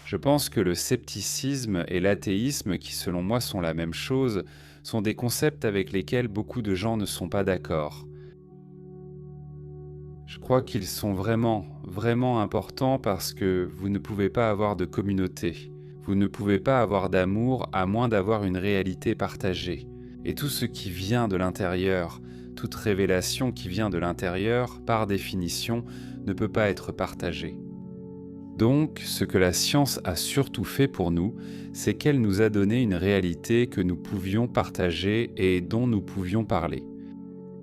Je pense que le scepticisme et l'athéisme, qui selon moi sont la même chose, sont des concepts avec lesquels beaucoup de gens ne sont pas d'accord. Je crois qu'ils sont vraiment, vraiment importants parce que vous ne pouvez pas avoir de communauté. Vous ne pouvez pas avoir d'amour à moins d'avoir une réalité partagée. Et tout ce qui vient de l'intérieur, toute révélation qui vient de l'intérieur, par définition, ne peut pas être partagée. Donc, ce que la science a surtout fait pour nous, c'est qu'elle nous a donné une réalité que nous pouvions partager et dont nous pouvions parler.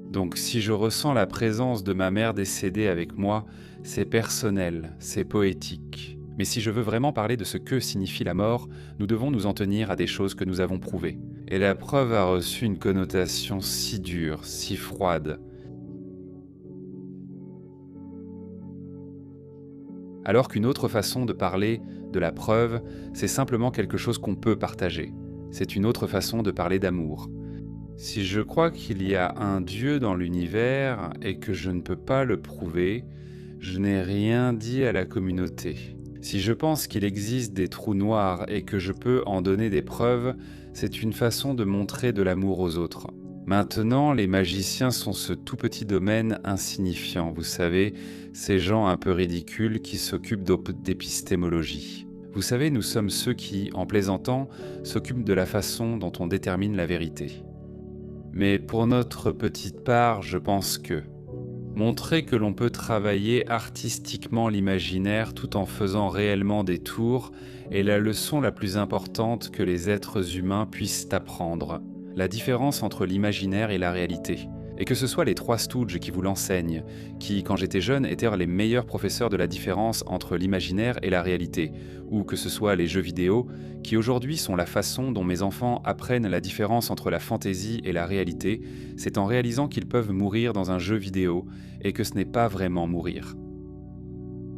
Donc, si je ressens la présence de ma mère décédée avec moi, c'est personnel, c'est poétique. Mais si je veux vraiment parler de ce que signifie la mort, nous devons nous en tenir à des choses que nous avons prouvées. Et la preuve a reçu une connotation si dure, si froide. Alors qu'une autre façon de parler de la preuve, c'est simplement quelque chose qu'on peut partager. C'est une autre façon de parler d'amour. Si je crois qu'il y a un Dieu dans l'univers et que je ne peux pas le prouver, je n'ai rien dit à la communauté. Si je pense qu'il existe des trous noirs et que je peux en donner des preuves, c'est une façon de montrer de l'amour aux autres. Maintenant, les magiciens sont ce tout petit domaine insignifiant, vous savez, ces gens un peu ridicules qui s'occupent d'épistémologie. Vous savez, nous sommes ceux qui, en plaisantant, s'occupent de la façon dont on détermine la vérité. Mais pour notre petite part, je pense que montrer que l'on peut travailler artistiquement l'imaginaire tout en faisant réellement des tours est la leçon la plus importante que les êtres humains puissent apprendre. La différence entre l'imaginaire et la réalité. Et que ce soit les trois Stooges qui vous l'enseignent, qui, quand j'étais jeune, étaient les meilleurs professeurs de la différence entre l'imaginaire et la réalité, ou que ce soit les jeux vidéo, qui aujourd'hui sont la façon dont mes enfants apprennent la différence entre la fantaisie et la réalité, c'est en réalisant qu'ils peuvent mourir dans un jeu vidéo, et que ce n'est pas vraiment mourir.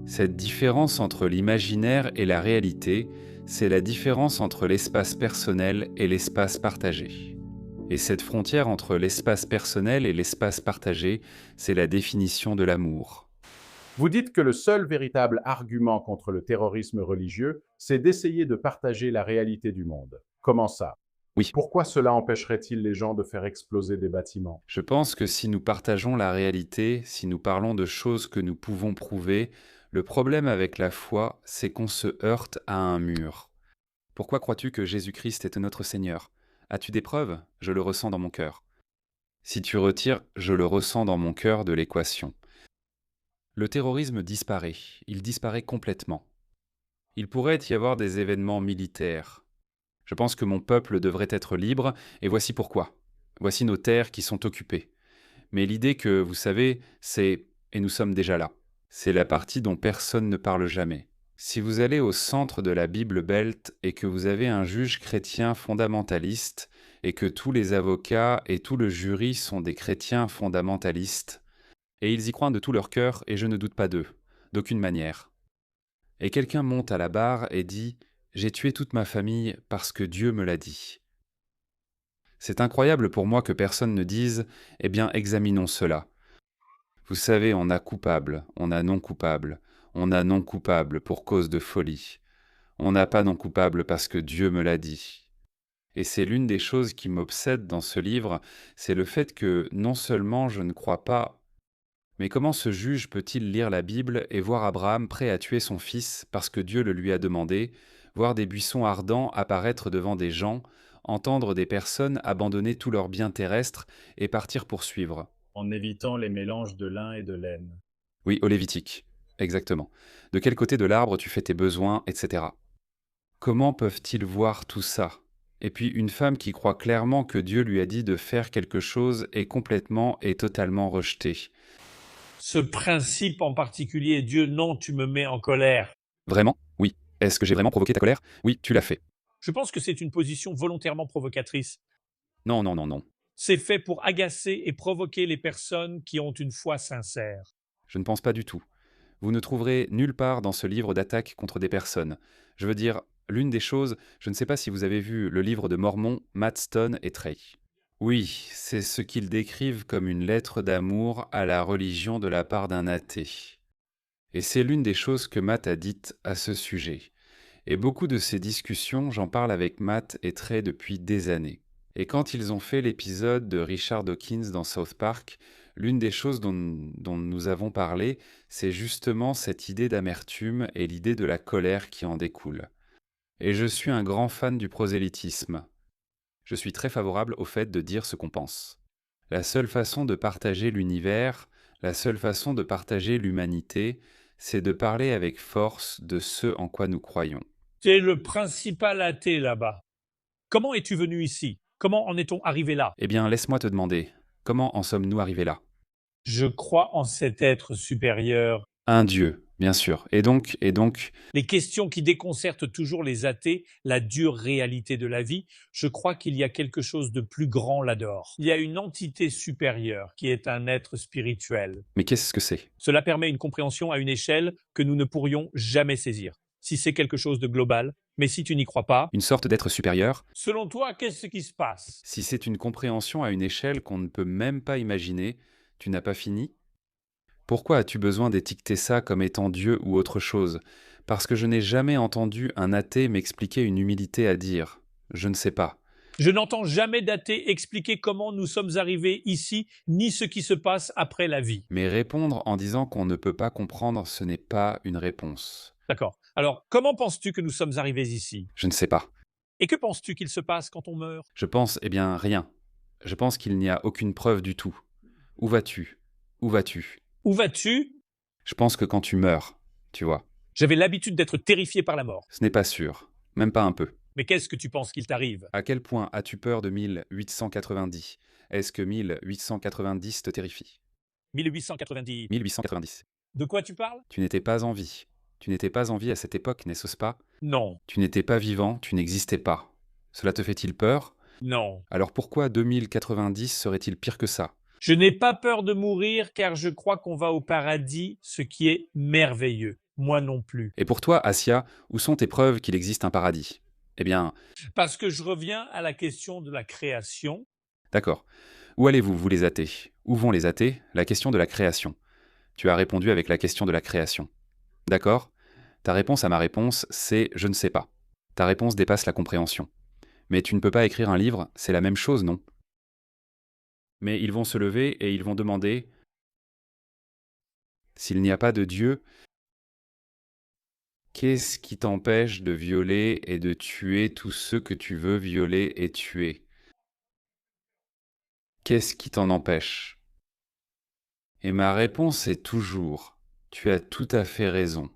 Cette différence entre l'imaginaire et la réalité, c'est la différence entre l'espace personnel et l'espace partagé. Et cette frontière entre l'espace personnel et l'espace partagé, c'est la définition de l'amour. Vous dites que le seul véritable argument contre le terrorisme religieux, c'est d'essayer de partager la réalité du monde. Comment ça? Oui, Pourquoi cela empêcherait-il les gens de faire exploser des bâtiments? je pense que si nous partageons la réalité, si nous parlons de choses que nous pouvons prouver, le problème avec la foi, c'est qu'on se heurte à un mur. Pourquoi crois-tu que Jésus-Christ est notre Seigneur? As-tu des preuves? Je le ressens dans mon cœur. Si tu retires «je le ressens dans mon cœur» de l'équation, le terrorisme disparaît. Il disparaît complètement. Il pourrait y avoir des événements militaires. Je pense que mon peuple devrait être libre, et voici pourquoi. Voici nos terres qui sont occupées. Mais l'idée que, vous savez, c'est «et nous sommes déjà là». C'est la partie dont personne ne parle jamais. Si vous allez au centre de la Bible Belt et que vous avez un juge chrétien fondamentaliste, et que tous les avocats et tout le jury sont des chrétiens fondamentalistes, et ils y croient de tout leur cœur, et je ne doute pas d'eux, d'aucune manière. Et quelqu'un monte à la barre et dit « J'ai tué toute ma famille parce que Dieu me l'a dit ». C'est incroyable pour moi que personne ne dise « Eh bien, examinons cela ». Vous savez, on a coupable, on a non coupable, on a non coupable pour cause de folie. On n'a pas non coupable parce que Dieu me l'a dit. Et c'est l'une des choses qui m'obsède dans ce livre, c'est le fait que non seulement je ne crois pas, mais comment ce juge peut-il lire la Bible et voir Abraham prêt à tuer son fils parce que Dieu le lui a demandé, voir des buissons ardents apparaître devant des gens, entendre des personnes abandonner tous leurs biens terrestres et partir poursuivre? En évitant les mélanges de lin et de laine. Oui, au Lévitique, exactement. De quel côté de l'arbre tu fais tes besoins, etc. Comment peuvent-ils voir tout ça? Et puis une femme qui croit clairement que Dieu lui a dit de faire quelque chose est complètement et totalement rejetée. Ce principe en particulier, Dieu, non, tu me mets en colère. Vraiment? Oui. Est-ce que j'ai vraiment provoqué ta colère? Oui, tu l'as fait. Je pense que c'est une position volontairement provocatrice. Non, non, non, non. C'est fait pour agacer et provoquer les personnes qui ont une foi sincère. Je ne pense pas du tout. Vous ne trouverez nulle part dans ce livre d'attaque contre des personnes. Je veux dire, l'une des choses, je ne sais pas si vous avez vu le livre de Mormon, Matt Stone et Trey. Oui, c'est ce qu'ils décrivent comme une lettre d'amour à la religion de la part d'un athée. Et c'est l'une des choses que Matt a dites à ce sujet. Et beaucoup de ces discussions, j'en parle avec Matt et Trey depuis des années. Et quand ils ont fait l'épisode de Richard Dawkins dans South Park, l'une des choses dont nous avons parlé, c'est justement cette idée d'amertume et l'idée de la colère qui en découle. Et je suis un grand fan du prosélytisme. Je suis très favorable au fait de dire ce qu'on pense. La seule façon de partager l'univers, la seule façon de partager l'humanité, c'est de parler avec force de ce en quoi nous croyons. Tu es le principal athée là-bas. Comment es-tu venu ici? Comment en est-on arrivé là? Eh bien, laisse-moi te demander, comment en sommes-nous arrivés là? Je crois en cet être supérieur. Un Dieu, bien sûr. Et donc, Les questions qui déconcertent toujours les athées, la dure réalité de la vie, je crois qu'il y a quelque chose de plus grand là-dehors. Il y a une entité supérieure qui est un être spirituel. mais qu'est-ce que c'est? Cela permet une compréhension à une échelle que nous ne pourrions jamais saisir. Si c'est quelque chose de global, mais si tu n'y crois pas, Une sorte d'être supérieur? selon toi, qu'est-ce qui se passe? Si c'est une compréhension à une échelle qu'on ne peut même pas imaginer, tu n'as pas fini? Pourquoi as-tu besoin d'étiqueter ça comme étant Dieu ou autre chose? Parce que je n'ai jamais entendu un athée m'expliquer une humilité à dire. Je ne sais pas. Je n'entends jamais d'athée expliquer comment nous sommes arrivés ici, ni ce qui se passe après la vie. Mais répondre en disant qu'on ne peut pas comprendre, ce n'est pas une réponse. D'accord. Alors, comment penses-tu que nous sommes arrivés ici? Je ne sais pas. Et que penses-tu qu'il se passe quand on meurt? Je pense, eh bien, rien. Je pense qu'il n'y a aucune preuve du tout. Où vas-tu? Où vas-tu? Où vas-tu? Je pense que quand tu meurs, tu vois. J'avais l'habitude d'être terrifié par la mort. Ce n'est pas sûr. Même pas un peu. Mais qu'est-ce que tu penses qu'il t'arrive? À quel point as-tu peur de 1890? Est-ce que 1890 te terrifie? 1890. 1890. De quoi tu parles? Tu n'étais pas en vie. Tu n'étais pas en vie à cette époque, n'est-ce pas? Non, Tu n'étais pas vivant, tu n'existais pas. Cela te fait-il peur? non. Alors pourquoi 2090 serait-il pire que ça? Je n'ai pas peur de mourir car je crois qu'on va au paradis, ce qui est merveilleux. Moi non plus. Et pour toi, Assia, où sont tes preuves qu'il existe un paradis? Eh bien, Parce que je reviens à la question de la création. d'accord. Où allez-vous, vous les athées? Où vont les athées? La question de la création. Tu as répondu avec la question de la création. D'accord? Ta réponse à ma réponse, c'est je ne sais pas. Ta réponse dépasse la compréhension. Mais tu ne peux pas écrire un livre, c'est la même chose, non? Mais ils vont se lever et ils vont demander, s'il n'y a pas de Dieu, qu'est-ce qui t'empêche de violer et de tuer tous ceux que tu veux violer et tuer? Qu'est-ce qui t'en empêche? Et ma réponse est toujours, tu as tout à fait raison.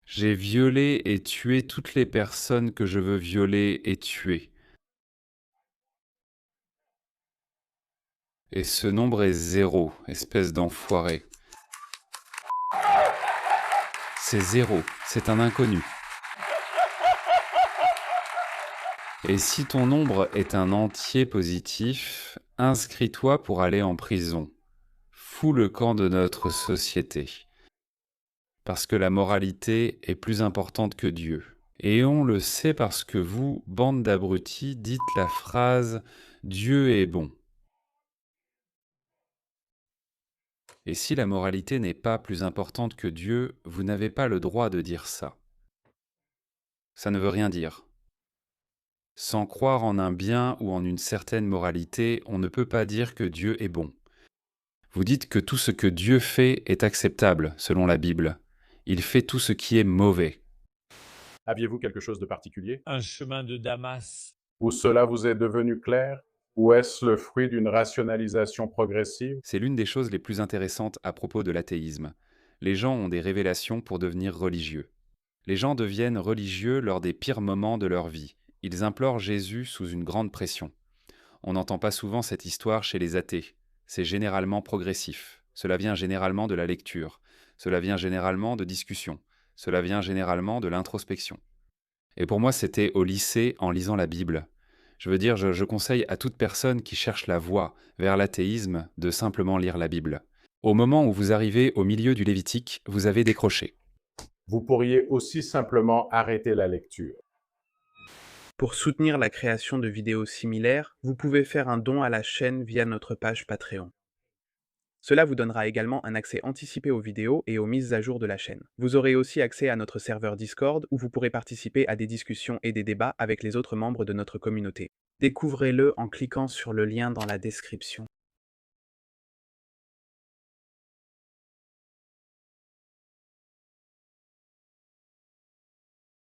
J'ai violé et tué toutes les personnes que je veux violer et tuer. Et ce nombre est 0, espèce d'enfoiré. C'est 0, c'est un inconnu. Et si ton nombre est un entier positif, inscris-toi pour aller en prison. Fous le camp de notre société. Parce que la moralité est plus importante que Dieu. Et on le sait parce que vous, bande d'abrutis, dites la phrase « Dieu est bon ». Et si la moralité n'est pas plus importante que Dieu, vous n'avez pas le droit de dire ça. Ça ne veut rien dire. Sans croire en un bien ou en une certaine moralité, on ne peut pas dire que Dieu est bon. Vous dites que tout ce que Dieu fait est acceptable, selon la Bible. Il fait tout ce qui est mauvais. Aviez-vous quelque chose de particulier? Un chemin de Damas. Ou cela vous est devenu clair? Ou est-ce le fruit d'une rationalisation progressive? C'est l'une des choses les plus intéressantes à propos de l'athéisme. Les gens ont des révélations pour devenir religieux. Les gens deviennent religieux lors des pires moments de leur vie. Ils implorent Jésus sous une grande pression. On n'entend pas souvent cette histoire chez les athées. C'est généralement progressif. Cela vient généralement de la lecture. Cela vient généralement de discussions. Cela vient généralement de l'introspection. Et pour moi, c'était au lycée en lisant la Bible. Je veux dire, je conseille à toute personne qui cherche la voie vers l'athéisme de simplement lire la Bible. Au moment où vous arrivez au milieu du Lévitique, vous avez décroché. Vous pourriez aussi simplement arrêter la lecture. Pour soutenir la création de vidéos similaires, vous pouvez faire un don à la chaîne via notre page Patreon. Cela vous donnera également un accès anticipé aux vidéos et aux mises à jour de la chaîne. Vous aurez aussi accès à notre serveur Discord où vous pourrez participer à des discussions et des débats avec les autres membres de notre communauté. Découvrez-le en cliquant sur le lien dans la description.